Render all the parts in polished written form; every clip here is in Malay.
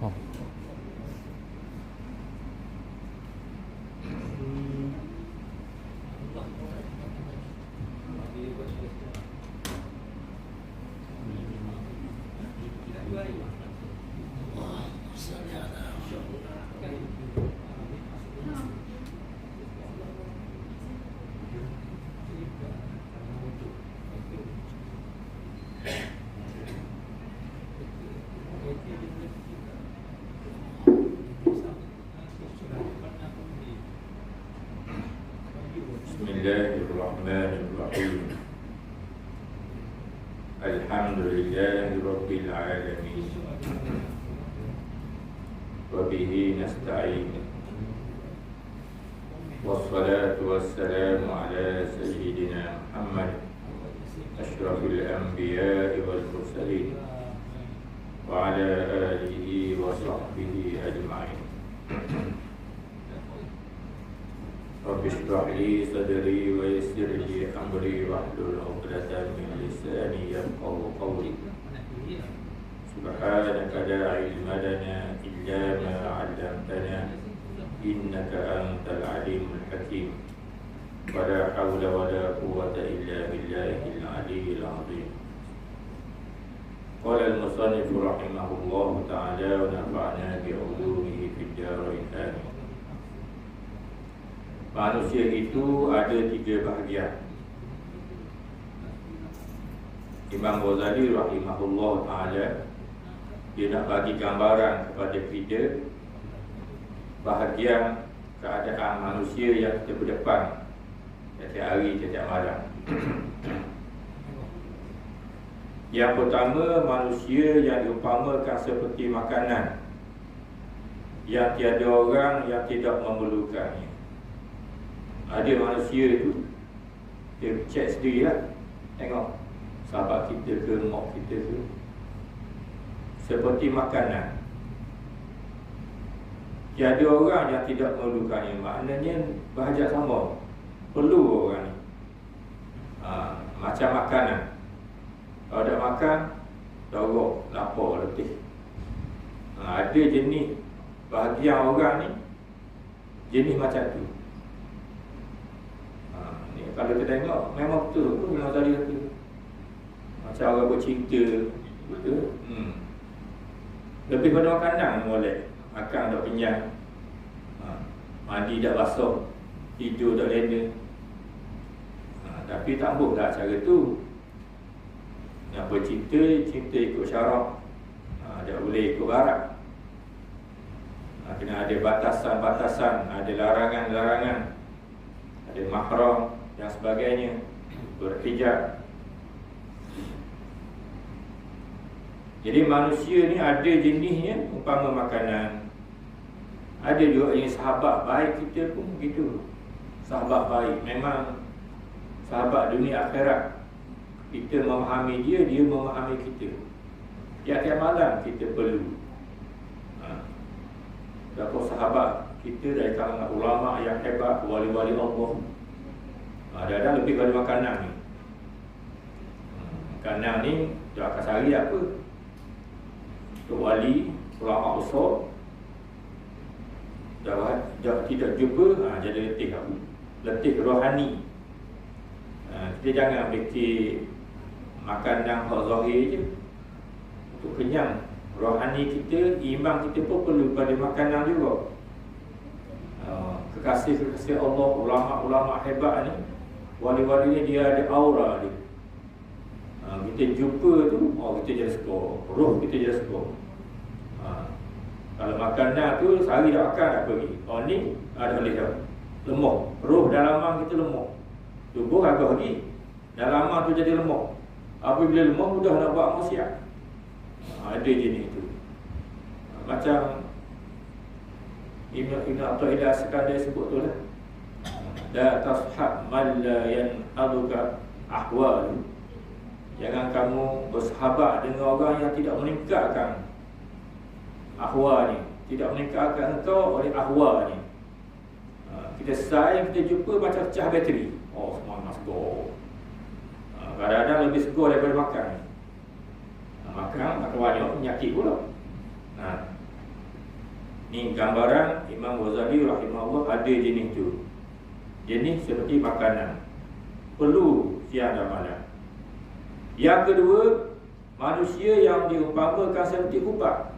Oh. Bismillahirrahmanirrahim. Alhamdulillahirabbil alamin. Wa bihi nasta'in. Wassalatu wassalamu ala sayyidina Muhammad asyrafil anbiya'i wal mursalin wa ala alihi wa sahbihi ajma'in. Rabbi shrah li sadri wa yassir li amri wahlul 'uqdatam min lisani yafqahu qawli. Subhanaka la ilma lana illa ma 'allamtana innaka antal alimul hakim. Wa la hawla wa la quwwata illa billahil aliyyil 'azim. Qala al-musannif rahimahullahu ta'ala wa nafa'na bi 'ulumihi fid darain amin. Manusia itu ada 3 bahagian. Imam Ghazali rahimahullah ta'ala, dia nak bagi gambaran kepada kita bahagian keadaan manusia yang kita berdepan setiap hari, setiap malam. Yang pertama, manusia yang diumpamakan seperti makanan yang tiada orang yang tidak memerlukannya. Ada manusia itu, dia cek sendirilah, tengok sahabat kita ke, mak kita ke, seperti makanan. Tiada orang yang tidak memerlukannya. Maknanya bahajat sama, perlu orang ni. Macam makanan. Kalau tak makan, dorok, lapar, letih. Ada jenis bahagian orang ni, jenis macam tu. Kalau kita tengok, memang betul pun Imam Ghazali kata. Macam orang bercinta, betul. Lebih pada makanan molek. Makan tak kenyang, mandi tak basuh, tidur tak lena. Tapi tak boleh lah cara tu. Nak bercinta, cinta ikut syarak, tak boleh ikut barat. Kena ada batasan-batasan, ada larangan-larangan, ada mahram dan sebagainya, berhijab. Jadi manusia ni ada jenisnya umpama makanan. Ada juga yang sahabat baik kita pun begitu. Sahabat baik, memang sahabat dunia akhirat. Kita memahami dia, dia memahami kita. Tiap-tiap malam kita perlu. Berapa sahabat kita dari kalangan ulama yang hebat, wali-wali Allah. Ada lebih pada makanan ni. Makanan ni dia akan cari apa? Untuk wali, ulama besar, dah tidak jumpa, jadi letih apa? Letih rohani. Kita jangan fikir makanan zahir je. Untuk kenyang rohani kita, iman kita pun perlu pada makanan juga. Kekasih-kekasih Allah, ulama-ulama hebat ni, wali-wali ni dia ada aura dia. Kita jumpa tu, kita jadi skor, roh kita jadi skor. Kalau makanan tu sehari dah makan dah pergi. Ni ada boleh dah lemah. Roh dalaman kita lemah. Tubuh agak lagi, dalaman tu jadi lemah. Apabila lemah mudah nak buat maksiat. Ada jenis tu. Macam Ibn Athaillah Sekadar sebut tu lah. La tashab man la yanhaduka ahwal. Jangan kamu bersahabat dengan orang yang tidak meningkatkan ahwal ni, tidak meningkatkan engkau oleh ahwal ni. Kita sayang, kita jumpa macam pecah bateri. Semangat segar. Kadang-kadang lebih segar daripada makan. Makan banyak, penyakit pula. Ni gambaran Imam Ghazali rahimahullah ada jenis tu. Jenis seperti makanan, perlu siang dan malam. Yang kedua, manusia yang diumpamakan seperti ubat,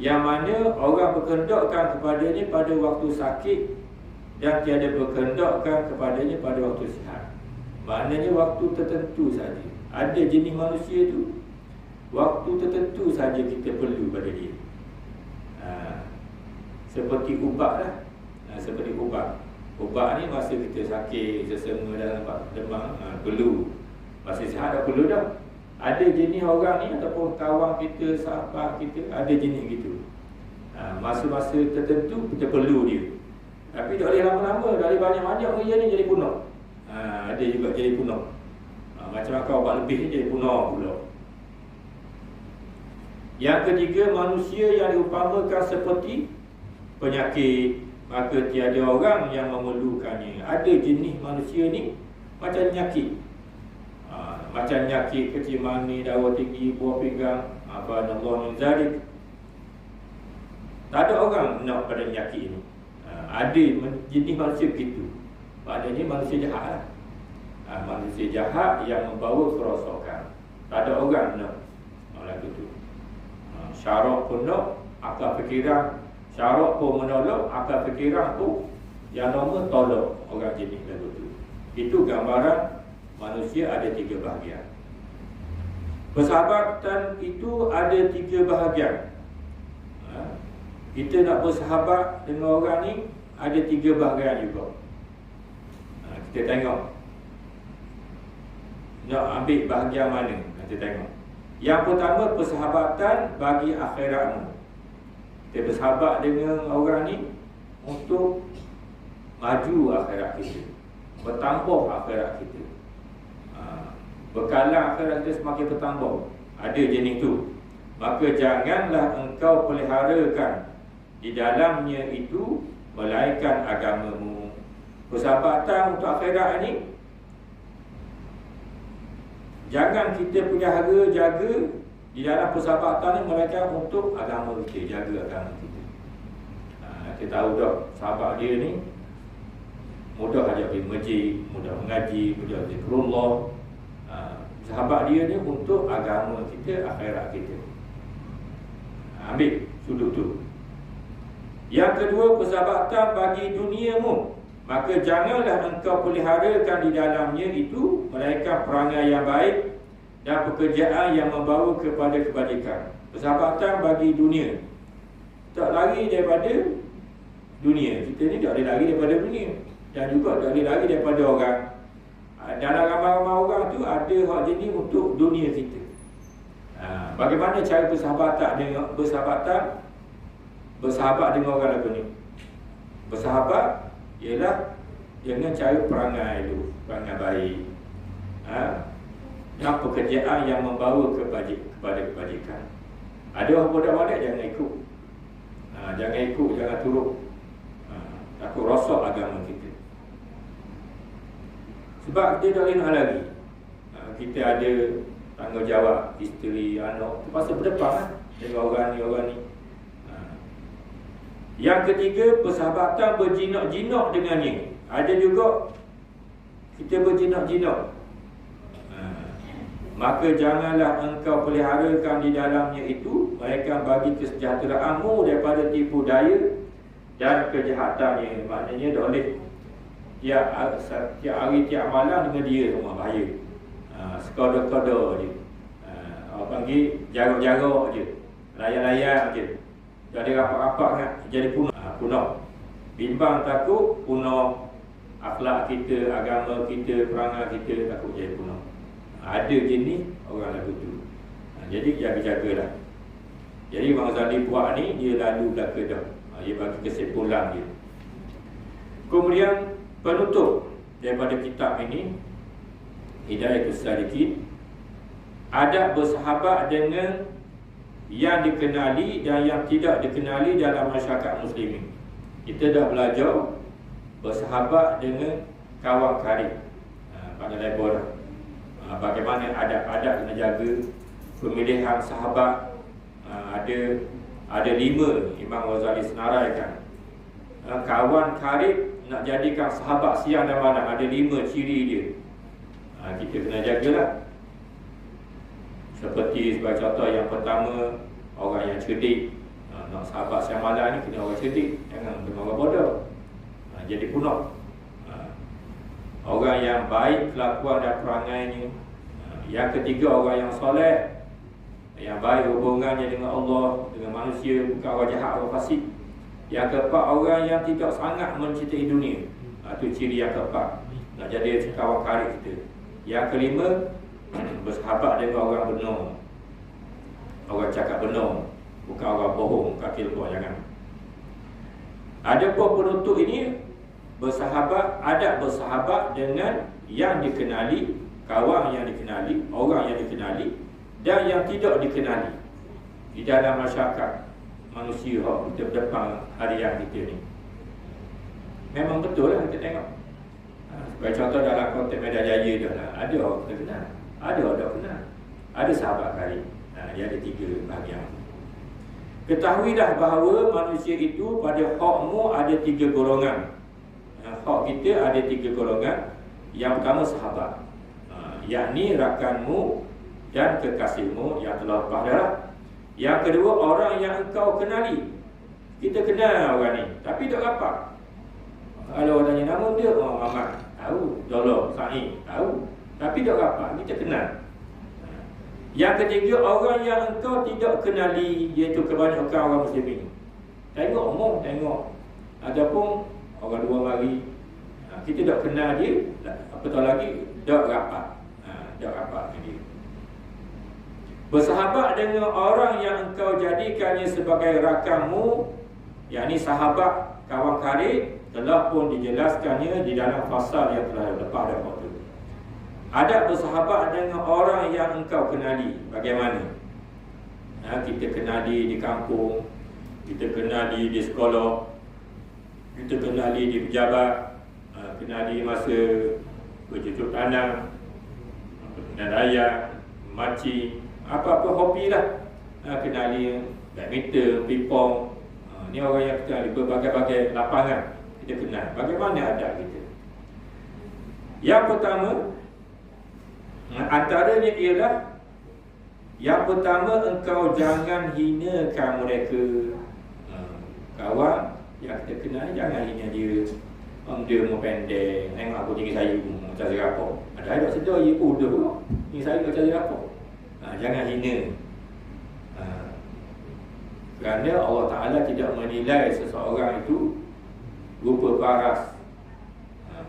yang mana orang berkehendakkan kepadanya pada waktu sakit dan tiada berkehendakkan kepadanya pada waktu sihat. Maknanya waktu tertentu saja. Ada jenis manusia tu, waktu tertentu saja kita perlu pada dia. Seperti ubat lah. Seperti ubat. Ubat ni masa kita sakit, sesama dalam demam, perlu. Masa sihat dah perlu dah. Ada jenis orang ni ataupun kawan kita, sahabat kita, ada jenis gitu. Masa-masa tertentu kita perlu dia. Tapi tak boleh lama-lama, dari banyak-banyak dia ni jadi punah. Ada juga jadi punah. Macam kau ubat lebih ni jadi punah pula. Yang ketiga, manusia yang diumpamakan seperti penyakit, maka tiada orang yang memerlukannya. Ada jenis manusia ni macam penyakit. Macam penyakit kecil mani, darah tinggi, buah pinggang, apa Allah min zalik. Tak ada orang nak pada penyakit ni. Ada jenis manusia begitu. Maknanya manusia jahat lah. Manusia jahat yang membawa kerosakan. Tak ada orang nak lagu tu. Syarak pun nak, akal fikiran. Syarak pun menolak, akal fikiran pun yang nombor tolak orang jenis lagu tu. Itu gambaran manusia ada 3 bahagian. Persahabatan itu ada 3 bahagian. Kita nak bersahabat dengan orang ni ada 3 bahagian juga. Kita tengok nak ambil bahagian mana. Kita tengok. Yang pertama, persahabatan bagi akhiratmu. Kita bersahabat dengan orang ni untuk maju akhirat kita, bertambah akhirat kita. Bekalan akhirat kita semakin bertambah. Ada jenis tu. Maka janganlah engkau peliharakan di dalamnya itu melainkan agamamu. Persahabatan untuk akhirat ni jangan kita pelihara, jaga di dalam persahabatan ni melainkan untuk agama kita, jaga agama kita. Kita tahu tak, sahabat dia ni mudah ajak pergi masjid, mudah mengaji, mudah zikrullah. Sahabat dia ni untuk agama kita, akhirat kita. Ambil sudut tu. Yang kedua, persahabatan bagi duniamu. Maka janganlah engkau peliharakan di dalamnya itu melainkan perangai yang baik dan pekerjaan yang membawa kepada kebajikan. Persahabatan bagi dunia. Tak lari daripada dunia. Kita ni tak boleh lari daripada dunia. Dan juga tak boleh lari daripada orang. Dalam ramai-ramai orang tu ada hak jenis untuk dunia kita. Bagaimana cara bersahabat dengan orang lain ni? Bersahabat ialah dengan cara perangai tu, perangai baik. Dan pekerjaan yang membawa kepada kebajikan. Ada orang bodoh-bodoh jangan ikut. Jangan ikut, jangan turut. Takut rosak agama kita. Sebab kita tak boleh nak lagi. Kita ada tanggungjawab isteri, anak. Terpaksa berdepan dengan orang ni. Yang ketiga, persahabatan berjinak-jinak dengannya. Ada juga kita berjinak-jinak. Maka janganlah engkau peliharakan di dalamnya itu melainkan bagi kesejahteraanmu daripada tipu daya dan kejahatannya. Maknanya tak boleh tiap hari, tiap malam dengan dia semua bahaya. Sekoda-koda je. Orang panggil jarak-jarak je. Layan-layan je. Jadi rapat-rapat kan, jadi punah. Bimbang takut punah akhlak kita, agama kita, perangai kita takut jadi punah. Ada jenis orang lagu tu. Jadi jaga-jagalah. Jadi Imam Ghazali buat ni, dia lalu belaka dah. Dia bagi kesimpulan dia. Kemudian penutup daripada kitab ini, Hidayatus Salikin, adab bersahabat dengan yang dikenali dan yang tidak dikenali dalam masyarakat muslimin. Kita dah belajar bersahabat dengan kawan karib pada level bagaimana adab-adab kena jaga, pemilihan sahabat, ada Ada 5 Imam Ghazali senaraikan. Kawan karib nak jadikan sahabat siang dan malam, ada 5 ciri dia. Kita kena jagalah. Seperti sebagai contoh, yang pertama, orang yang cerdik. Nak sahabat siang malam ni kena orang cerdik, jangan kena orang bodoh. Jadi punah. Orang yang baik kelakuan dan perangainya. Yang ketiga, orang yang soleh, yang baik hubungannya dengan Allah, dengan manusia, bukan orang jahat, orang fasik. Yang keempat, orang yang tidak sangat mencintai dunia. Itu ciri yang keempat, nak jadi kawan karib kita. Yang kelima, bersahabat dengan orang benar, orang cakap benar, bukan orang bohong, kaki lemah, jangan. Ada pun penutup ini ada bersahabat dengan yang dikenali, kawan yang dikenali, orang yang dikenali, dan yang tidak dikenali di dalam masyarakat manusia kita berdepan harian kita ni. Memang betul lah kita tengok. Sebagai contoh dalam konteks Medan Jaya dah lah, ada orang kita kenal, ada orang tak kenal, ada sahabat karib. Dia ada 3 bahagian. Ketahuilah bahawa manusia itu pada hakmu ada 3 golongan. Hak kita ada 3 golongan. Yang pertama sahabat, yakni rakanmu dan kekasihmu yang telah lepas darah. Yang kedua, orang yang engkau kenali. Kita kenal orang ni, tapi tak rapat. Kalau orang tanya nama dia, Muhammad, tahu. Dolo, Sa'id, tahu. Tapi tak rapat, kita kenal. Yang ketiga, orang yang engkau tidak kenali, iaitu kebanyakan orang muslimin. Tengok omong, tengok. Ataupun orang 2 mari, kita tak kenal dia, apatah lagi, tak rapat. Tak rapat dengan dia. Bersahabat dengan orang yang engkau jadikannya sebagai rakanmu, yakni sahabat, kawan karib, telah pun dijelaskannya di dalam fasal yang telah lepas dah waktu. Ada bersahabat dengan orang yang engkau kenali. Bagaimana? Kita kenali di kampung, kita kenali di sekolah, kita kenali di pejabat, kenali masa bercucuk tanam, dan raya, makcik, apa-apa hobi lah. Kenali badminton, pingpong. Ni orang yang kenali berbagai-bagai lapangan, kita kenal. Bagaimana adat kita? Yang pertama, antaranya ialah, yang pertama, engkau jangan hinakan mereka. Kawan yang kita kenal, jangan hina dia. Dia mau pendek, tengok aku tinggi saya macam serapok. Ada sedar dia pun dah tinggi saya macam serapok. Jangan hina. Kerana Allah Ta'ala tidak menilai seseorang itu rupa paras.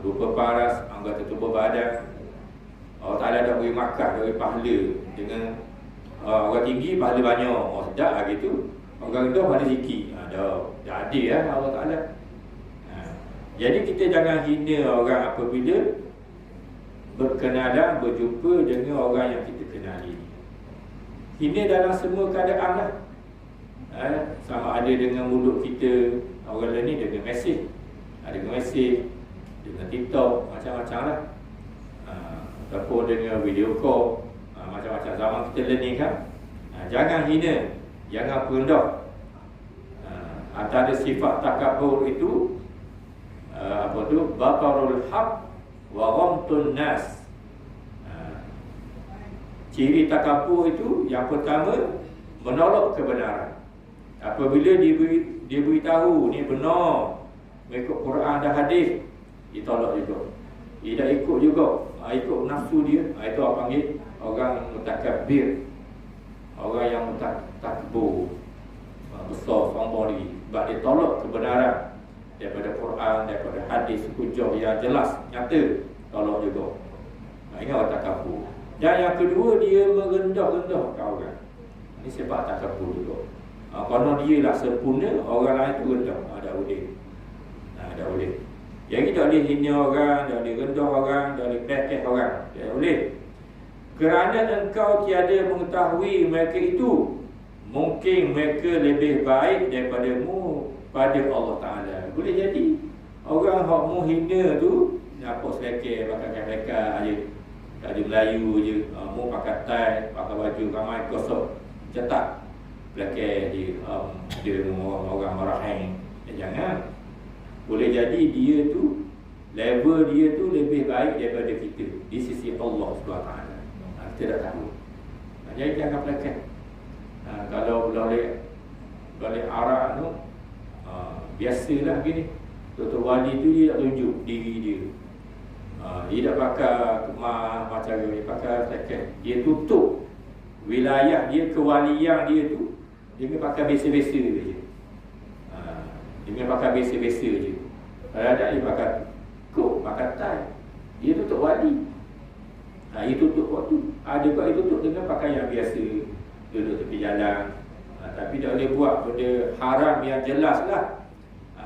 Rupa paras, anggota tubuh badan. Allah Ta'ala dah beri makan, dah beri pahala. Dengan orang tinggi pahala banyak, sedap lah gitu. Orang rendah pahala sikit. Dah adil lah Allah Ta'ala. Jadi kita jangan hina orang apabila berkenalan, berjumpa dengan orang yang kita kenali. Hina dalam semua keadaan lah. Sama ada dengan mulut kita, orang lain ni dengan mesej, dengan mesej, dengan TikTok, macam-macam lah. Ataupun dengan video call, macam-macam zaman kita learning kan. Jangan hina, jangan perendah. Antara sifat takabur itu batarul haq wa ghamtun nas. Ciri takabur itu yang pertama, menolak kebenaran. Apabila dia beritahu ni benar, mengikut Quran dan hadis, ditolak juga. Dia tak ikut juga, ikut nafsu dia. Itu orang panggil orang mutakabbir, orang yang takbur, besar, sombong diri. Sebab dia tolak kebenaran daripada Quran, daripada hadis, hujah yang jelas, nyata, tolak juga. Ini orang takabur. Dan yang kedua, dia merendah-rendahkan orang. Ini sebab takabur juga. Kalau dia lah sempurna, orang lain tu rendah. Tak boleh. Tak boleh. Yang kita boleh hina orang, tak boleh rendah orang, tak boleh pekeh orang. Tak boleh. Kerana engkau tiada mengetahui mereka itu, mungkin mereka lebih baik daripadamu pada Allah Ta'ala. Boleh jadi orang hak mu hina tu, nampak selekeh, pakai mereka aja, tak ada Melayu je, mu pakai tie, pakai baju ramai kosong, cetak belakang je, dia orang marahin. Jangan. Boleh jadi dia tu, level dia tu lebih baik daripada kita di sisi Allah SWT. Kita tak tahu. Jadi jangan pelakon. Kalau balik arah tu, biasalah gini. Tok wali tu dia tak tunjuk diri dia. Dia tak pakai kemah macam ni, pakai pelakon. Dia tutup wilayah dia, kewalian dia tu dengan pakai biasa-biasa je. Dia pakai biasa-biasa je. Ada dia pakai kok, pakai tie. Dia tutup wali. Dia tutup waktu. Ada buat dia tutup dengan pakaian biasa, duduk tepi jalan. Tapi tak boleh buat benda haram yang jelas lah.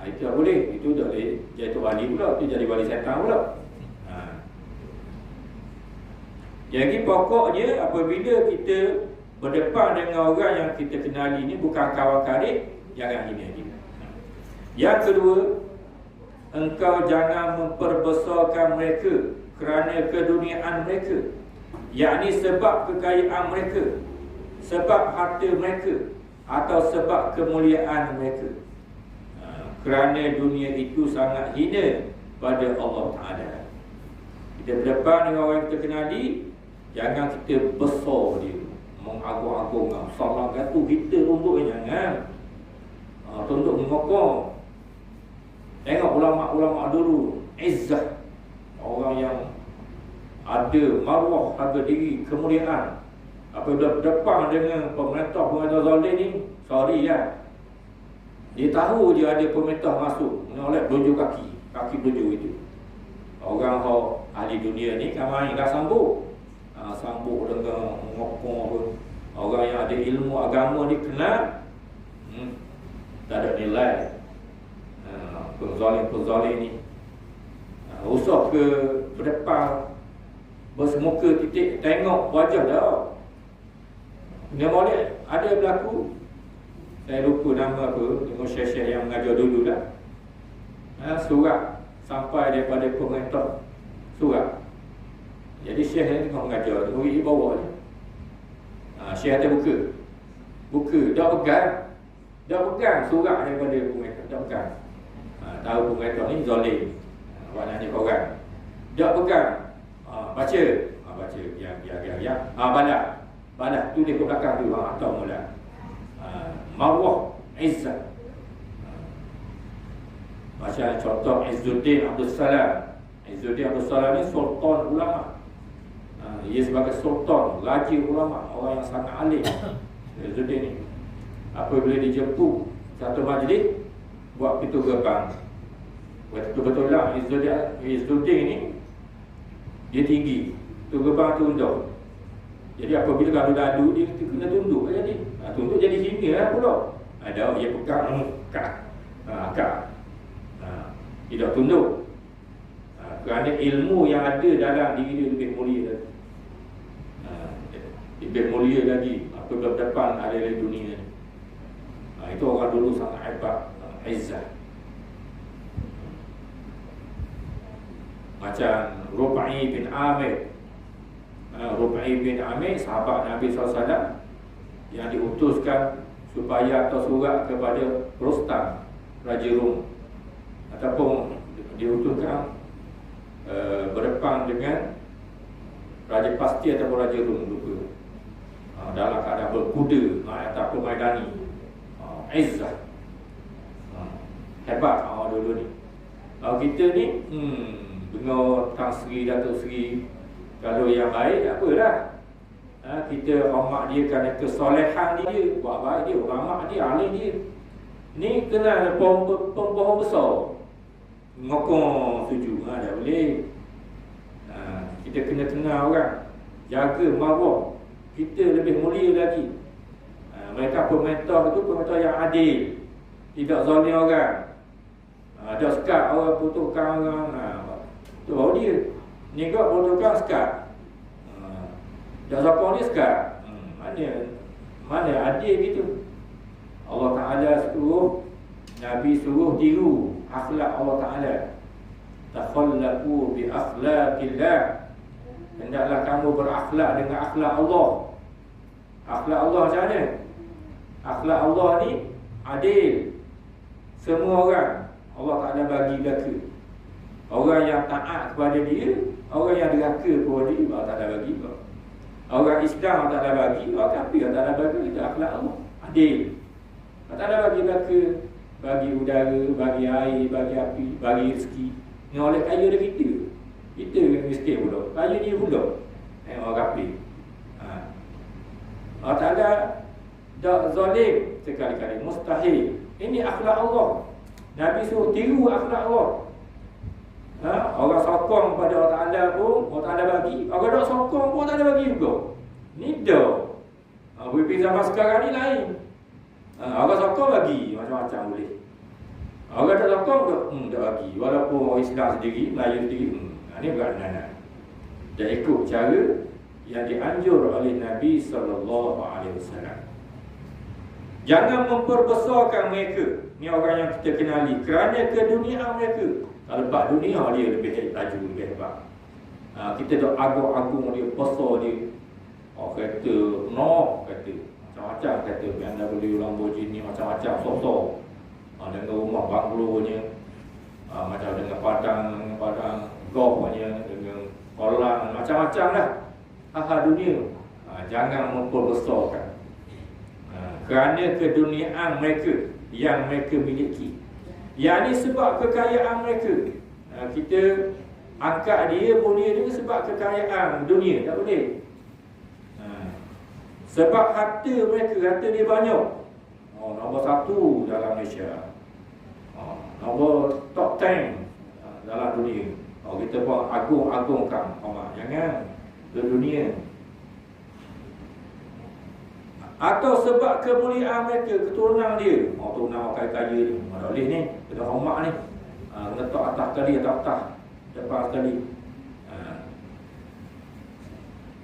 Itu tak boleh. Itu tak boleh jadi wali pula. Itu jadi wali setan pula. Jadi pokoknya apabila kita berdepan dengan orang yang kita kenali ni bukan kawan karib, jangan hina dia. Yang kedua, engkau jangan memperbesarkan mereka kerana keduniaan mereka, yakni sebab kekayaan mereka, sebab harta mereka, atau sebab kemuliaan mereka. Kerana dunia itu sangat hina pada Allah Ta'ala. Kita berdepan dengan orang yang kita kenali, jangan kita besar dia, mengagung-agungkan. Salah kata kita tunduk, jangan tunduk mengokong. Tengok ulama-ulama dulu, izzah, orang yang ada maruah, harga diri, kemuliaan. Apabila berdepan dengan pemerintah zalim ni, sorry ya, dia tahu dia ada pemerintah masuk, menolak belunjuk kaki belunjuk itu. Orang ahli dunia ni kan main dah sambut dengan ngokong apa. Orang yang ada ilmu agama ni kenal, tak ada nilai. Penzalim ni usah ke berdepan bersemuka titik tengok wajah dah. Dia boleh ada berlaku, saya lupa nama apa, tengok syekh-syekh yang mengajar dulu lah. Surat sampai daripada pemerintah, surat. Jadi syekh ni tengok mengajar, murid dia bawa ni. Syekh ada buka, dah pegang surat daripada pemerintah, dah pegang. Tahu pemerintah ni zalim, maknanya korang dah pegang, baca, ya, balas tulis ke belakang tu, atau mula marwah, izzat. Macam contoh Izzuddin Abdul Salam. Izzuddin Abdul Salam ni sultan ulama. Ia sebagai sultan, raja ulama, orang yang sangat alim. Izzuddin ni apabila dijemput satu majlis buat pintu gerbang, betul-betul lah Izzuddin ni dia tinggi, pintu gerbang tu rendah. Jadi apabila kalau dadu dia kena tunduk jadi. Tunduk jadi hina lah pula. Ada dia pegang akak. Tidak tunduk. Kerana ilmu yang ada dalam diri dia lebih mulia lagi. Lebih mulia lagi apabila depan ada di dunia ni. Itu orang dulu sangat hebat, izzah. Macam Rub'i bin Amir. Rub'i bin Amir, sahabat Nabi SAW yang diutuskan supaya atau surat kepada Rustam, Raja Rum, ataupun diutuskan berdepan dengan Raja Pasti ataupun Raja Rum, lupa, dalam keadaan berkuda ataupun maidani. Izzah, hebat dulu ni. Kita ni dengar Tan Sri, Datuk Sri, kalau yang baik apalah, kita hormat dia kerana kesolehan dia, buat baik dia, ulama dia, ahli dia. Ni kena pembohong besar, ngokong setuju, dah boleh. Kita kena kenal orang, jaga maruah kita lebih mulia lagi. Mereka pemerintah itu pemerintah yang adil, tidak zalim orang. Ada sekat orang putuskan orang, tu baru dia. Ni kau putuskan sekat, dah sokong dia sekat. Mana adil gitu. Allah Ta'ala suruh, Nabi suruh tiru akhlak Allah Ta'ala. Takhallaqu bi akhlaqillah. Hendaklah kamu berakhlak dengan akhlak Allah. Akhlak Allah macam mana? Akhlak Allah ni adil. Semua orang Allah Ta'ala bagi belaka. Orang yang taat kepada dia, orang yang deraka kepada dia, Allah Ta'ala bagi. Orang Islam Allah Ta'ala bagi, orang kafir Allah Ta'ala bagi. Itu akhlak Allah, adil. Allah Ta'ala bagi belaka, bagi udara, bagi air, bagi api, bagi rezeki. Ni oleh kaya dia kita. Kita miskin pula, kaya dia pula. Orang kafir. Allah Ta'ala tak zalim sekali-kali, mustahil. Ini akhlak Allah. Nabi suruh tiru akhlak Allah. Orang sokong pada Allah Ta'ala pun Allah Ta'ala bagi. Orang tak sokong pun Allah Ta'ala bagi juga. Ni dah. Pemimpin zaman sekarang ni lain. Orang sokong bagi macam-macam boleh. Orang tak sokong tak bagi. Walaupun orang Islam sendiri, Melayu sendiri, ini berkenaan. Dan ikut cara yang dianjur oleh Nabi SAW. Jangan memperbesarkan mereka. Ni orang yang kita kenali kerana keduniaan mereka. Kalau bab dunia dia lebih laju, lebih hebat. Kita dah agung-agung dia, besar dia. Kata no, kata macam-macam, kata BMW, Lamborghini, macam-macam sosok. Dengan rumah banglonya, macam dengan padang golfnya, dengan kolam, macam-macam lah. Dunia. Jangan memperbesarkan. Kerana keduniaan mereka yang mereka miliki. Yang ni sebab kekayaan mereka. Kita angkat dia, mulia dia sebab kekayaan dunia. Tak boleh. Sebab harta mereka, harta dia banyak. Nombor 1 dalam Malaysia. Nombor top 10 dalam dunia. Kita pun agung-agungkan. Jangan ke dunia. Atau sebab kemuliaan mereka, keturunan dia. Turunan orang kaya ni, tak boleh ni, kena hormat ni. Kena tak atas sekali, atas depan sekali.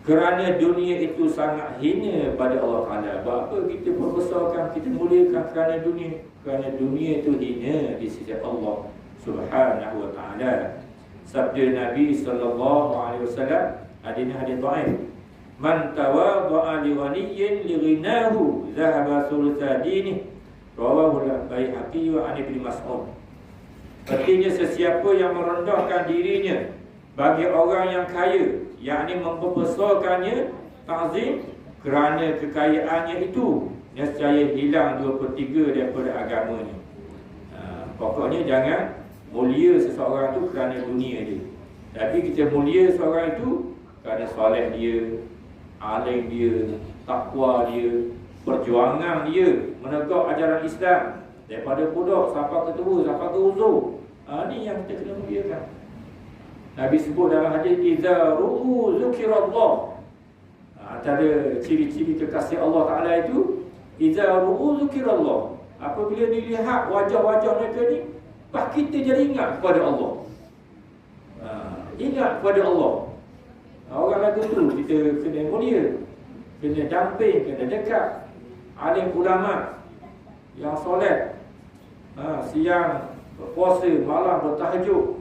Kerana dunia itu sangat hina pada Allah Ta'ala. Apa kita perbesarkan, kita muliakan kerana dunia. Kerana dunia itu hina di sisi Allah Subhanahu Wa Ta'ala. Sabda Nabi SAW, hadis dhaif. Man tawadha'a li ghaniyyin li ghinahu dhahaba thulutha dinih. Rawahu al-Baihaqi wa an Ibn Mas'ud. Artinya sesiapa yang merendahkan dirinya bagi orang yang kaya, yakni membesarkannya ta'zim kerana kekayaannya itu, nescaya hilang 2/3 daripada agamanya. Pokoknya jangan mulia seseorang itu kerana dunia dia. Tapi kita mulia seorang itu kerana soleh dia, alim dia, takwa dia, perjuangan dia menegak ajaran Islam daripada budak sampai ke tua, sampai ke uzur. Ni yang kita kena muliakan. Nabi sebut dalam hadis, idza ru'u zikirallah. Antara ciri-ciri kekasih Allah Ta'ala itu, idza ru'u zikirallah. Apabila dilihat wajah-wajah mereka ni, kita jadi ingat kepada Allah. Ingat kepada Allah. Orang lagu tu kita kena mulia, kena damping, kena dekat. Alim ulama yang soleh, siang berpuasa, malam bertahajud,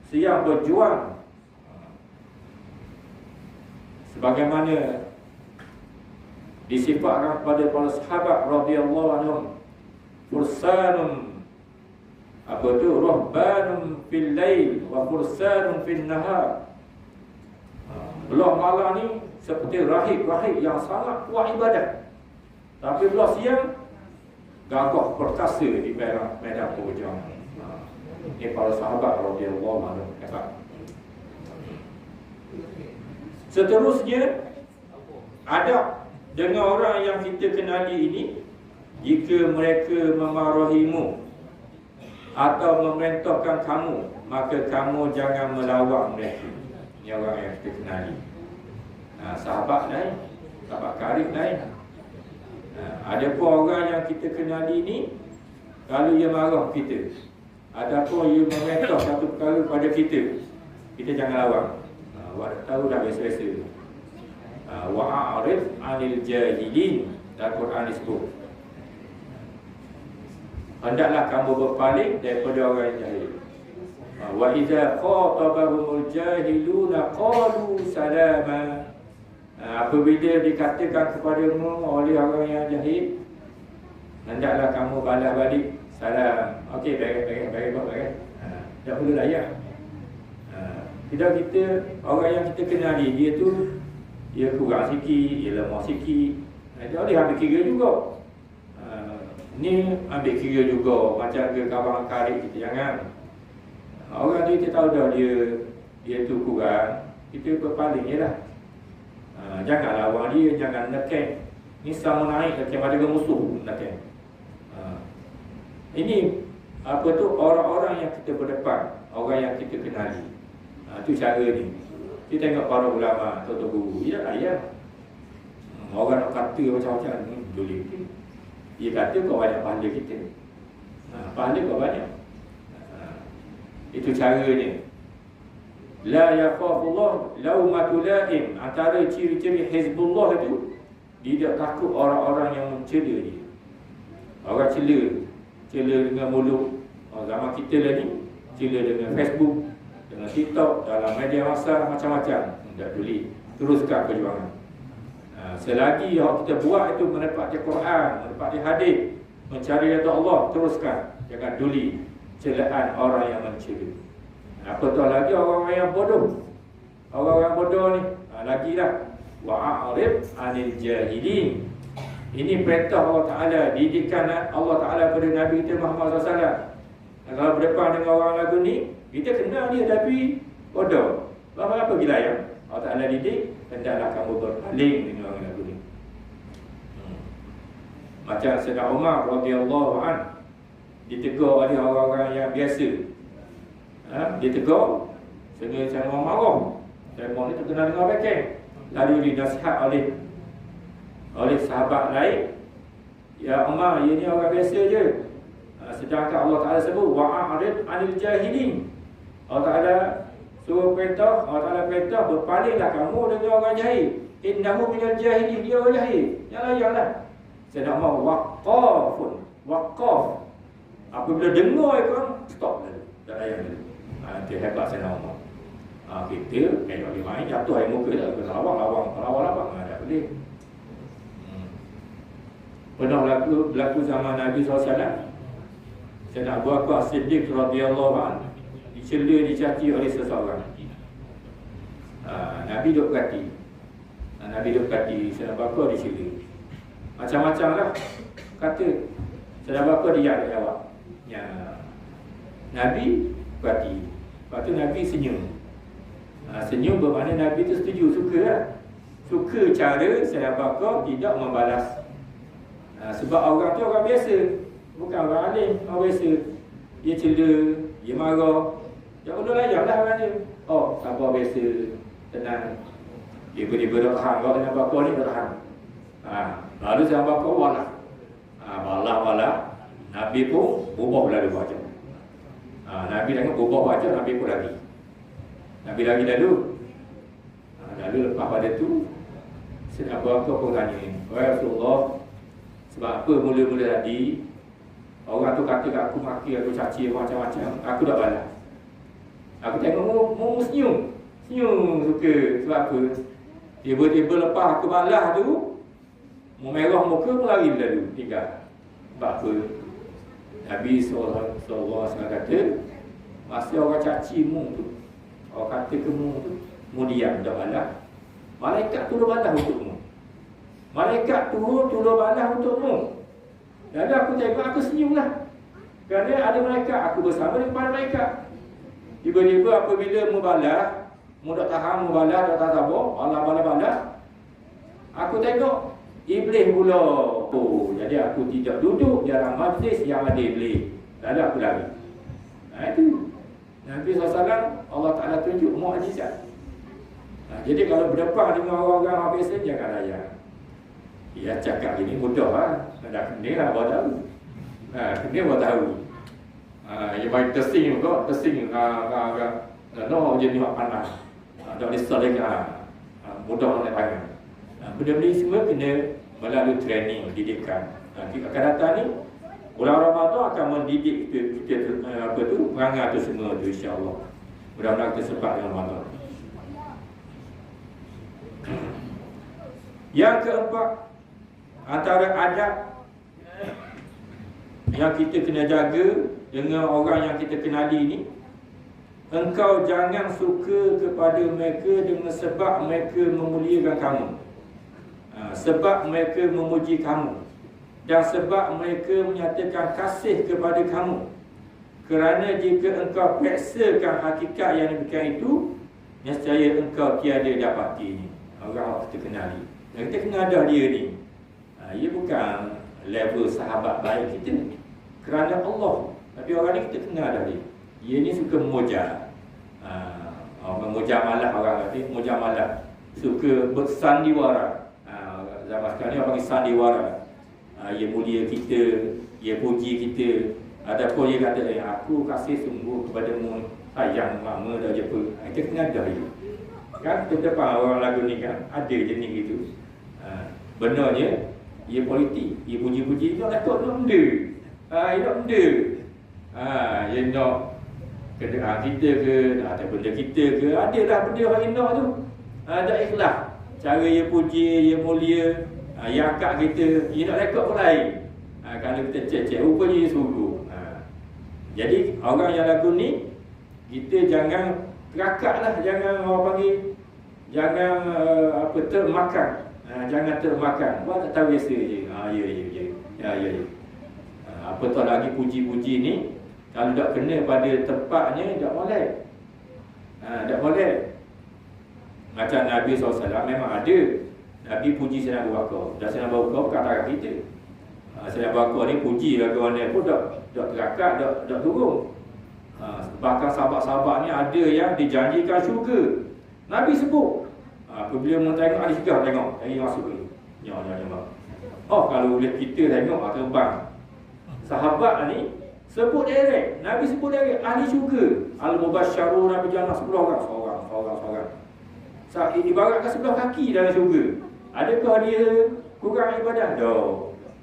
siang berjuang. Sebagaimana disifatkan kepada para sahabat radhiyallahu anhum, fursanun, apa tu, ruhbanun fil lail wa fursanun fil nahar. Belah malam ni seperti rahib-rahib yang sangat kuat ibadat. Tapi belah siang gagah perkasa di medan perjuangan. Ini para sahabat radhiyallahu anhum. Seterusnya, adab dengan orang yang kita kenali ini, jika mereka memarahimu atau memerintahkan kamu, maka kamu jangan melawan mereka. Ini orang yang kita kenali. Sahabat lain, sahabat karib lain. Ada pun orang yang kita kenali ni, kalau ia marah kita, ataupun ia memerintah satu perkara pada kita, kita jangan lawan. Tahu dah biasa-biasa. Wa'arif 'anil jahilin, dalam Quran disebut. Hendaklah kamu berpaling daripada orang yang jahil. Wa idza khatabahumul jahiluna qalu salama. Apabila dikatakan kepadamu oleh orang yang jahil, hendaklah kamu balas balik salam. Okey, baik. Tak perlu layak. Tidak, kita orang yang kita kenali dia tu dia kurang sikit, dia lemah sikit, dia boleh ambil kira juga. Ni ambil kira juga macam ke kawan karib kita. Jangan orang tu kita tahu dah dia tu kurang, kita berpaling je lah. Jangan lawan dia, jangan neken. Ni sama naik neken pada musuh neken. Ini apa tu, orang-orang yang kita berdepan, orang yang kita kenali. Itu cara ni. Kita tengok para ulama, tuan-tuan guru, ya. Orang nak kata macam-macam ni, boleh. Dia kata kau banyak pahala kita. Pahala kau banyak. Itu caranya. La yakhafullah laumatu laim. Antara ciri-ciri Hizbullah itu, dia tak takut orang-orang yang mencela dia. Orang cela dengan mulut. Zaman kita lah ni, cela dengan Facebook, dengan TikTok, dalam media masa macam-macam. Tak boleh. Teruskan perjuangan. Selagi yang kita buat itu menepati Quran, menepati hadis, mencari redha Allah, teruskan. Jangan duli celaan orang yang mencela. Apatah lagi orang-orang yang bodoh. Orang-orang bodoh ni lagilah wa'arif anil jahilin. Ini perintah Allah Ta'ala, didikan Allah Ta'ala pada Nabi kita Muhammad SAW. Kalau berdepan dengan orang lagu ni, kita kenal dia tapi bodoh. Apa gila ya? Allah Ta'ala didik, hendaklah kamu berpaling dengan orang lagu ni. Macam Sayyidina Umar radhiyallahu an ditegur oleh orang-orang yang biasa. Ditegur sehingga Sayyidina Umar marah. Sayyidina Umar ni terkenal dengan bekeng. Lalu dinasihat oleh sahabat lain. Ya Umar, ia ni orang biasa je. Sedangkan Allah Ta'ala sebut wa'arid anil jahilin. Allah Ta'ala suruh perintah, Allah Ta'ala perintah berpalinglah kamu dengan orang jahil. Innahu minal jahilin, dia orang jahil. Janganlah. Sayyidina Umar waqaf. Apabila dengar ikon, stop dulu. Tak layan dulu. Itu hebat Sayyidina Umar. Kita elok dia main, jatuh air muka tak. Lawang. Tak boleh. Pernah berlaku zaman Nabi SAW. Sayyidina Abu Bakar Siddiq radhiyallahu anhu dicela, dicaci oleh seseorang. Nabi duk perhati. Sayyidina Abu Bakar dicela. Macam-macam lah kata. Sayyidina Abu Bakar dia ada jawab. Ya. Nabi perhati. Lepas tu Nabi senyum. Senyum bermakna Nabi tu setuju, suka lah. Suka cara Sayyidina Abu Bakar tidak membalas. Sebab orang tu orang biasa, bukan orang alim, orang biasa. Dia cela, dia marah. Jangan perlu layak lah orang dia. Oh, sabar biasa, tenang. Dia tiba-tiba dah tahan. Kalau Sayyidina Abu Bakar ni dah tahan. Lalu Sayyidina Abu Bakar walah. Walah. Nabi pun berubah lalu wajah. Nabi tengok berubah wajah, Nabi pun lari. Nabi lari lalu. Lalu lepas pada tu, Sayyidina Abu Bakar pun tanya, wahai Rasulullah, sebab apa mula-mula tadi orang tu kata kat aku, maki aku, caci macam-macam, aku dah balas. Aku tengok mu senyum suka. Sebab apa? Tiba-tiba lepas aku balas tu, mu merah muka pun lari lalu, tinggal. Sebab apa? Nabi SAW kata, masa orang caci mu tu, orang kata ke mu tu, mu diam, dah balas, malaikat tu dah balas untukmu. Malaikat turun balas untukmu. Lalu aku tengok, aku senyumlah. Kerana ada malaikat, aku bersama dengan para malaikat. Tiba-tiba apabila mu balas, mu tak tahan, mu balas, tak sabar, Allah balas. Aku tengok iblis pula. Oh, jadi aku tidak duduk dalam majlis yang ada iblis. Lalu aku lari. Itu Nabi SAW, Allah Ta'ala tunjuk mukjizat. Jadi kalau berdepan dengan orang-orang biasa, jangan layan. Ya, cakap gini mudah lah. Dah kena lah baru tahu. Kena baru tahu. Yang main tersing juga. Tersing no jenis panas. Tak boleh saling mudah nak tangan. Benda-benda semua kena melalui training, didikan. Akan datang ni, bulan Ramadan akan mendidik kita perangai tu semua tu, insya-Allah. Mudah-mudahan kita sempat dengan Ramadan. Yang keempat, antara adab yang kita kena jaga dengan orang yang kita kenali ni, engkau jangan suka kepada mereka dengan sebab mereka memuliakan kamu, sebab mereka memuji kamu, dan sebab mereka menyatakan kasih kepada kamu. Kerana jika engkau periksakan hakikat yang demikian itu, nescaya engkau tiada dapatinya. Orang kita kenali, kita kenal dia ni, ia bukan level sahabat baik kita kerana Allah, tapi orang ni kita kenal dah dia. Dia ni suka memuja, memuja malah, orang kata memuja malah, suka bersandiwara. Zaman sekarang ni orang panggil sandiwara. Ia mulia kita, ia puji kita, ataupun dia kata aku kasih sungguh kepadamu, sayang lama dah jumpa. Kita kenal dah dia kan. Kita faham orang lagu ni kan, ada jenis gitu. Benarnya ia politik, ia puji-puji, dia nak takut nak benda. Dia nak benda. Dia nak kenderaan kita ke, atau benda kita ke, ada dah benda orang nak tu. Tak ikhlas. Cara ia puji, ia mulia, ia akak kita, ia nak rekod pun lain. Kalau kita cek-cek, rupanya ia sungguh. Jadi orang yang lagu ni, kita jangan terakak lah, jangan orang panggil, jangan termakan. Jangan termakan. Buat tak tahu biasa je. Ya. Apatah lagi puji-puji ni, kalau tak kena pada tempatnya, tak boleh. Tak boleh. Macam Nabi SAW memang ada. Nabi puji Sayyidina Abu Bakar. Dan Sayyidina Abu Bakar bukan taraf kita. Sayyidina Abu Bakar ni puji lagu mana pun tak terakak, tak turun. Bahkan sahabat-sahabat ni ada yang dijanjikan syurga. Nabi sebut. Apabila mau tengok, ada syurga tengok. Yang masuk ni. Ya. Kalau boleh kita tengok, terbang. Sahabat ni sebut direct. Nabi sebut direct, ahli syurga. Al-Mubasysyarun Nabi Jannah 10 orang. Seorang. Ibaratkan sebelah kaki dalam syurga. Adakah dia kurang ibadah? Tak.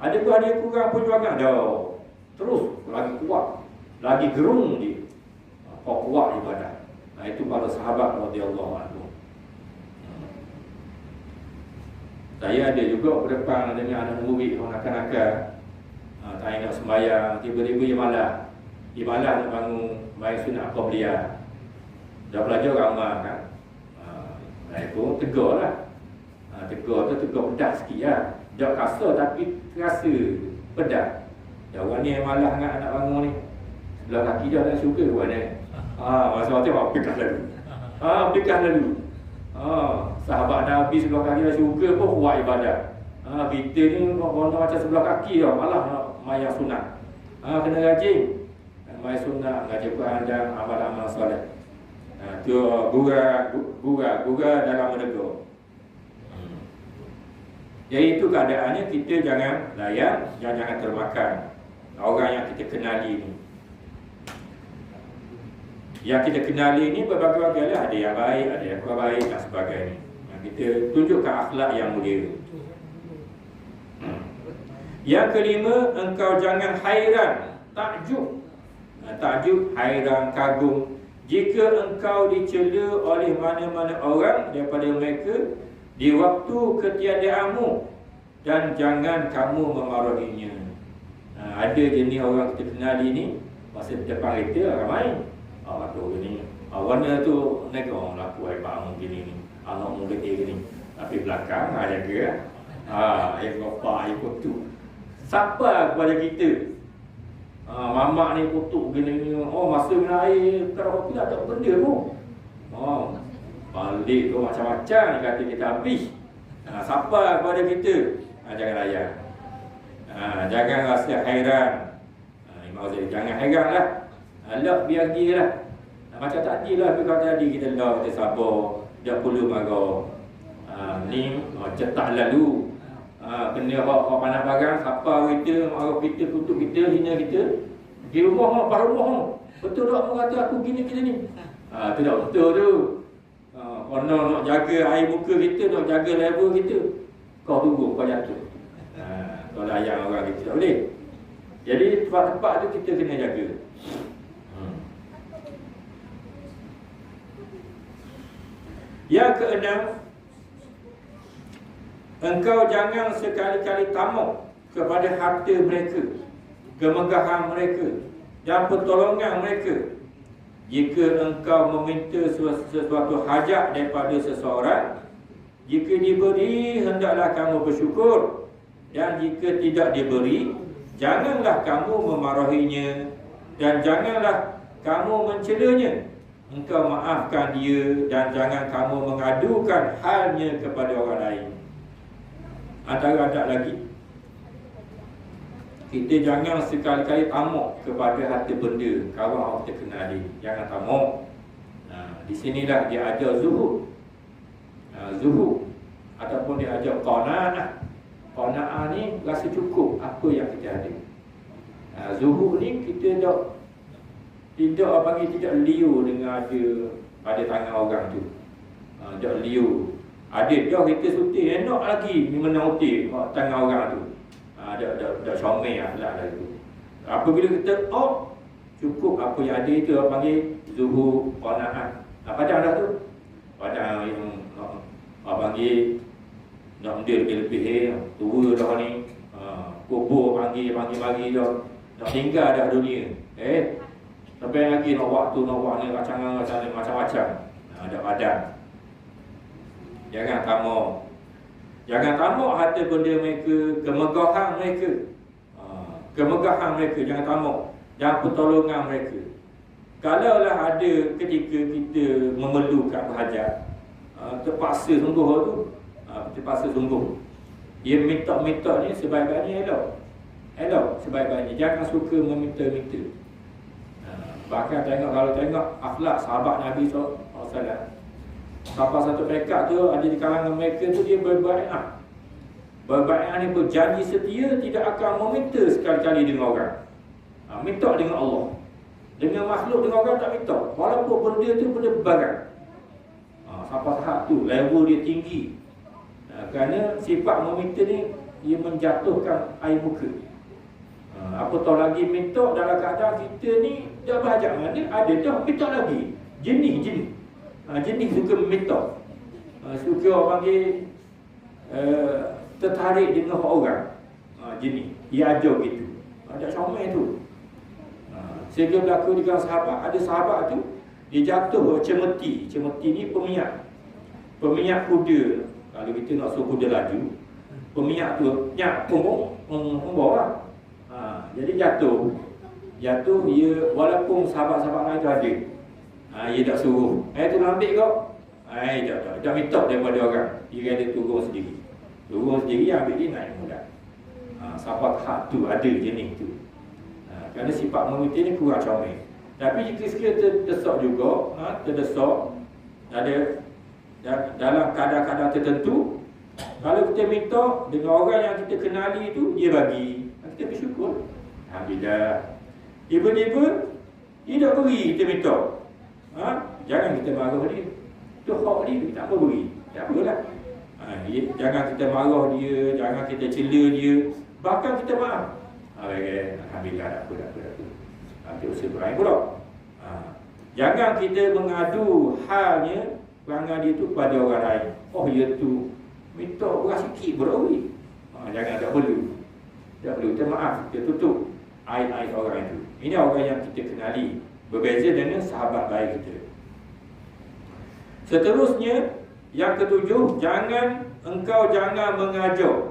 Adakah dia kurang perjuangan? Tak. Terus lagi kuat, lagi gerung dia. Kuat ibadah. Itu para sahabat radhiyallahu anhu. Saya ada juga berdepan dengan anak murid orang nakal-nakal. Tanya nak sembahyang, tiba-tiba dia malas. Dia malas nak bangun main sunat qabliyah. Dah belajar ramah kan. Itu tegur lah. Tegur tu tegur pedas sikit lah. Tak kasar tapi terasa pedas. Orang ni yang malas nak bangun ni, sebelah kaki dia tak suka ke mana. Masa tu pekas lalu. Pekas lalu. Sahabat Nabi sebelah kaki dah suka pun buat ibadah. Kita ni macam sebelah kaki dah, malah nak main sunat. Kena rajin main sunat, ngaji Quran dan amal-amal soleh. Tu gura dalam menegur. Jadi itu keadaannya, kita jangan layan, jangan termakan orang yang kita kenali ni. Yang kita kenali ni berbagai-bagai lah. Ada yang baik, ada yang kurang baik dan sebagainya. Yang kita tunjukkan akhlak yang mulia. Yang kelima, engkau jangan hairan, takjub. Takjub, hairan, kagum jika engkau dicela oleh mana-mana orang daripada mereka di waktu ketiadaanmu, dan jangan kamu memarahinya. Ada jenis orang kita kenali ni, masa depan kita ramai. Tu gini, warna tu nego orang laku hebat gini ni, anak muda dia gini. Tapi belakang jaga. Yang bapak ikut tu. Siapa kepada kita? Mamak ni kutuk gini. Masa minum air karaoke tak ada benda pun. Balik tu macam-macam ni kata kita habis. Siapa kepada kita? Jangan layan. Jangan rasa hairan. Maksudnya jangan hairan lah. Lak biar dia lah. Macam tadi lah, tadi kita lak, kita sabar, tak perlu marah. Ni cetak lalu. Kena hak pandang barang, siapa kita, marah kita, kutuk kita, hina kita. Di rumah, pas rumah. Betul tak orang kata aku gini ni? Tu tak betul tu. Kena nak jaga air muka kita, nak jaga level kita. Kau tunggu, kau jatuh. Kau layan orang kita, tak boleh. Jadi tempat-tempat tu kita kena jaga. Yang keenam, engkau jangan sekali-kali tamak kepada harta mereka. kemegahan mereka dan pertolongan mereka. Jika engkau meminta sesuatu hajat daripada seseorang, jika diberi, hendaklah kamu bersyukur. Dan jika tidak diberi, janganlah kamu memarahinya dan janganlah kamu mencelanya. Engkau maafkan dia dan jangan kamu mengadukan halnya kepada orang lain. Antara ada lagi, kita jangan sekali-kali tamak kepada harta benda kawan orang kita kenali. Jangan tamak. Di sinilah dia ajar zuhud. Zuhud ataupun dia ajar qanaah. Qanaah ni rasa cukup apa yang kita ada. Zuhud ni kita tidak panggil tidak liu dengan ada pada tangan orang tu. Tak liu. Ada dah kita suti enak lagi ni menauti tangan orang tu. Dah comel lah tu. Apabila kita cukup apa yang ada itu panggil zuhud, qanaah. Padahal dah tu. Padahal yang panggil nak mendil lebih tua dah ni. Kubur panggil mari dah. Nak tinggal dah dunia. Sampai lagi nak waktu ni macam-macam. Ada badan. Jangan tamak. Jangan tamak harta benda mereka, kemegahan mereka. Kemegahan mereka jangan tamak. Dan pertolongan mereka. Kalaulah ada ketika kita memerlukan hajat, terpaksa sungguh tu. Terpaksa sungguh. Dia minta-minta ni sebaik-baiknya elok sebaik-baiknya. Jangan suka meminta-minta. Bahkan kalau tengok akhlak sahabat Nabi SAW, siapa satu mereka tu ada di kalangan mereka tu dia berbai'ah. Berbai'ah ni berjanji setia tidak akan meminta sekali-kali dengan orang. Minta dengan Allah. Dengan makhluk, dengan orang tak minta. Walaupun benda tu benda barang. Siapa sahabat tu level dia tinggi. Kerana sifat meminta ni ia menjatuhkan air muka. Apatah lagi minta dalam keadaan kita ni dah berhajat mana ada dah minta lagi. Jenis suka minta. Suka orang panggil tertarik dengan orang. Jenis dia ajar gitu. Ada comel tu. Sehingga berlaku dengan sahabat, ada sahabat tu dia jatuh cemeti. Cemeti ni peminyak kuda. Kalau kita nak suruh kuda laju, peminyak tu nyak punggung bawah. Jadi jatuh dia walaupun sahabat-sahabat lain tu ada. Dia tak suruh. Tu ambil kau. Tak minta daripada orang. Dia ada turun sendiri. Ambil dia naik mudah. Sahabat hak tu ada jenis tu. Kerana sifat meminta ni kurang comel. Tapi jika sekiranya terdesak juga, ada dalam kadar-kadar tertentu, kalau kita minta dengan orang yang kita kenali tu, dia bagi, kita bersyukur. Alhamdulillah. Tiba-tiba dia tak beri, kita minta. Jangan kita marah dia. Itu hak dia, kita tak apa beri. Tak apalah. Jangan kita marah dia, jangan kita cela dia. Bahkan kita maaf. Alhamdulillah, tak apa. Nanti usaha berakhir pula. Jangan kita mengadu halnya perangai dia tu pada orang lain. Dia tu minta beras sikit berawi. Jangan, tak perlu. Kita maaf, kita tutup aib-aib orang itu. Ini orang yang kita kenali, berbeza dengan sahabat baik kita. Seterusnya, yang ketujuh, engkau jangan mengajar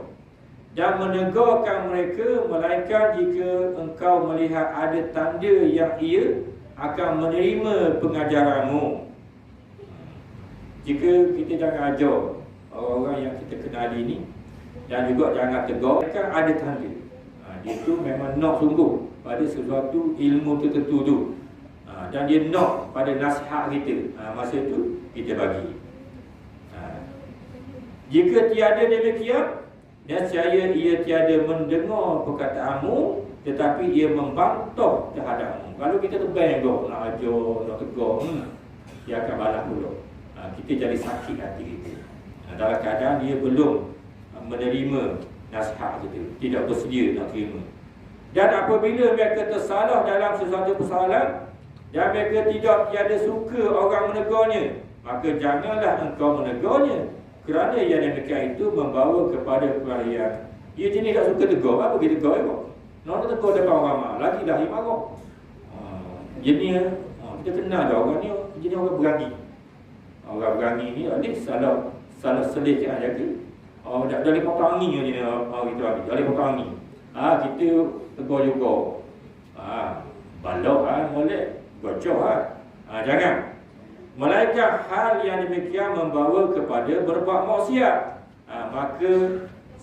dan menegurkan mereka, melainkan jika engkau melihat ada tanda yang ia akan menerima pengajaranmu. Jika kita jangan ajar orang-orang yang kita kenali ni, dan juga jangan tegur, kan ada tanda. Dia tu memang nak sungguh pada sesuatu ilmu tertentu tu. Dan dia nak pada nasihat kita. Masa tu kita bagi. Jika tiada demikian, nescaya ia tiada mendengar perkataanmu, tetapi ia membantah terhadapmu. Kalau kita tebang nak ajar, nak tegur, dia akan balas pula. Kita jadi sakit hati kita. Dalam keadaan dia belum menerima nasihat kita, tidak bersedia nak terima. Dan apabila mereka tersalah dalam sesuatu persoalan dan mereka tiada suka orang menegurnya, maka janganlah engkau menegurnya, kerana yang demikian itu membawa kepada perkelahian. Dia jenis tak suka tegur, apa kita tegur kau? Nak tegur depan orang ramai, lagi dah marah. Jenis kita kenal dah orang ni, jenis orang berani. Orang berani ni ada salah selih jangan jaga. Dah boleh potong angin je ni orang kita habis. Boleh potong angin. Kita tegur juga. Balok molek, gocok jangan. Melainkan hal yang demikian membawa kepada berbuat maksiat. Maka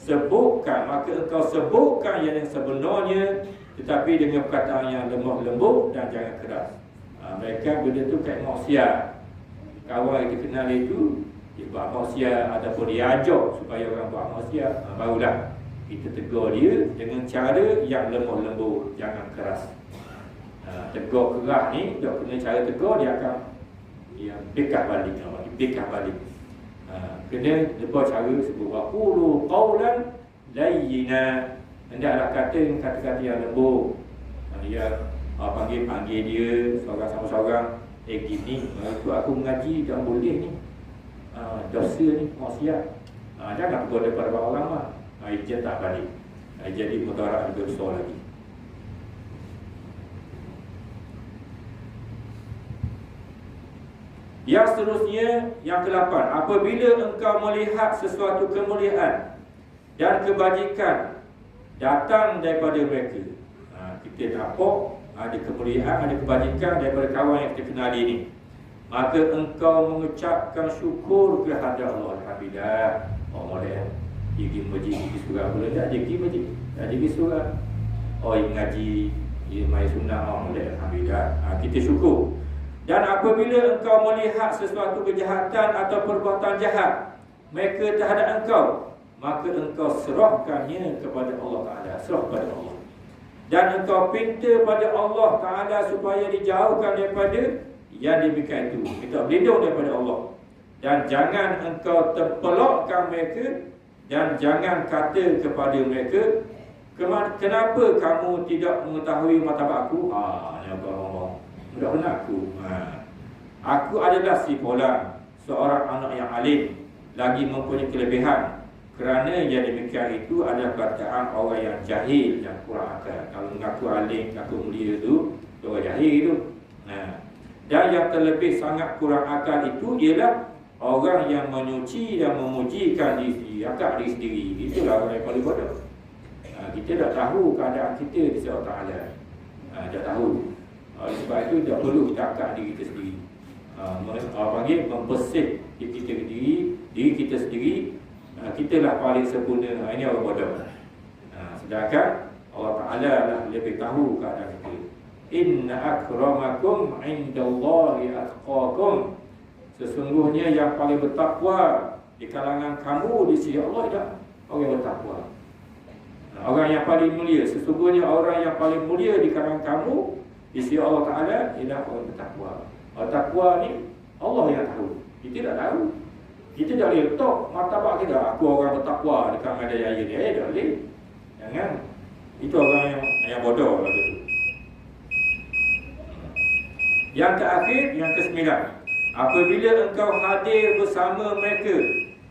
engkau sebutkan yang sebenarnya, tetapi dengan perkataan yang lemah lembut dan jangan keras. Mereka benda tu kayak maksiat. Kawan yang dikenal itu dia buat maksiat ataupun dia ajak supaya orang buat maksiat, barulah kita tegur dia dengan cara yang lemah lembut, jangan keras. Tegur keras ni dah kena cara tegur, dia akan bekas balik. Kena lepas cara sebut waqulu qawlan layyina, hendaklah kata-kata yang lembut. Dia panggil dia seorang sama seorang, gini tu aku mengaji tak boleh ni, dosa ni, maksiat. Jangan tegur daripada orang ramai. Dia tak balik, jadi mudarat lebih besar lagi. Yang seterusnya, yang ke-8, apabila engkau melihat sesuatu kemuliaan dan kebajikan datang daripada mereka, kita nampak ada kemuliaan, ada kebajikan daripada kawan yang kita kenali ini, maka engkau mengucapkan syukur kehadrat Allah. Alhamdulillah. Boleh pergi masjid, pergi surau, boleh tak pergi masjid, tak pergi surau, yang mengaji, main sunnah, boleh. Alhamdulillah. Kita syukur. Dan apabila engkau melihat sesuatu kejahatan atau perbuatan jahat mereka terhadap engkau, maka engkau serahkannya kepada Allah Ta'ala. Serah kepada Allah. Dan engkau pinta pada Allah Ta'ala supaya dijauhkan daripada yang demikian itu. Kita berlindung daripada Allah. Dan jangan engkau terpelakkan mereka, dan jangan kata kepada mereka, kenapa kamu tidak mengetahui martabat aku? Ni Allah. Sudah benar aku adalah si fulan, seorang anak yang alim, lagi mempunyai kelebihan. Kerana yang demikian itu adalah perkataan orang yang jahil, yang kurang akal. Kalau mengaku alim, mengaku mulia itu orang jahil itu. Dan yang terlebih sangat kurang akal itu ialah orang yang menyuci dan memujikan diri sendiri. Itulah orang yang paling bodoh. Kita tak tahu keadaan kita di sisi Allah Ta'ala. Tak tahu. Sebab itu tak perlu kita akal diri kita sendiri. Panggil membersih diri kita sendiri. Kita lah paling sempurna. Ini orang bodoh. Sedangkan Allah Ta'ala lah lebih tahu keadaan kita. Inna akramakum indallahi atqakum. Sesungguhnya yang paling bertakwa di kalangan kamu di sisi Allah adalah orang yang bertakwa. Orang yang paling mulia. Sesungguhnya orang yang paling mulia di kalangan kamu di sisi Allah Ta'ala ialah orang bertakwa. Orang takwa ni Allah yang tahu. Kita tak tahu. Kita tak boleh letak martabat kita. Aku orang bertakwa di kalangan daya ni. Tak boleh. Jangan. Itu orang yang bodoh lah tu. Yang terakhir, yang ke-9, apabila engkau hadir bersama mereka,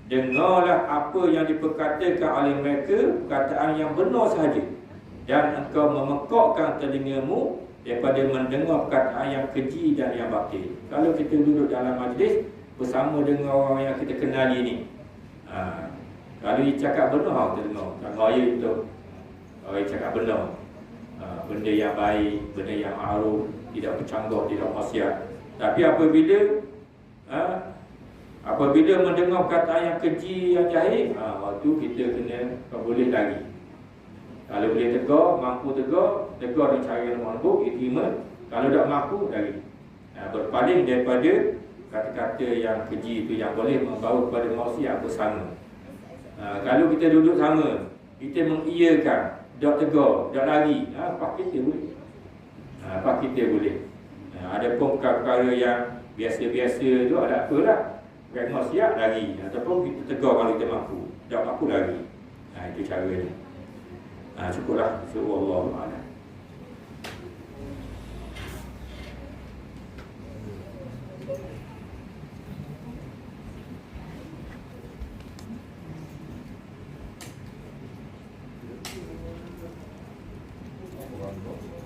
dengarlah apa yang diperkatakan oleh mereka, perkataan yang benar sahaja, dan engkau memekakkan telingamu daripada mendengar perkataan yang keji dan yang batil. Kalau kita duduk dalam majlis bersama dengan orang yang kita kenali ni, kalau dia cakap benar, kita dengar. Tak raya untuk orang yang cakap benar, benda yang baik, benda yang ma'ruf, tidak bercanggah, tidak maksiat. Tapi apabila mendengar perkataan yang keji, yang jahil, waktu kita kena boleh lagi. Kalau boleh tegur, mampu tegur dengan cara yang lembut, terima. Kalau tak mampu, lagi. Berpaling daripada kata-kata yang keji itu yang boleh membawa kepada maksiat bersama. Kalau kita duduk sama, kita mengiyakan, tak tegur, tak lari, apa kita boleh? Apa kita boleh? Ada pun perkara yang biasa-biasa tu ada apalah. Bukan maksiat lari, ataupun kita tegur kalau kita mampu, tak mampu lari. Itu caranya. Cukuplah. Wallahu a'lam. warahmatullahi wabarakatuh.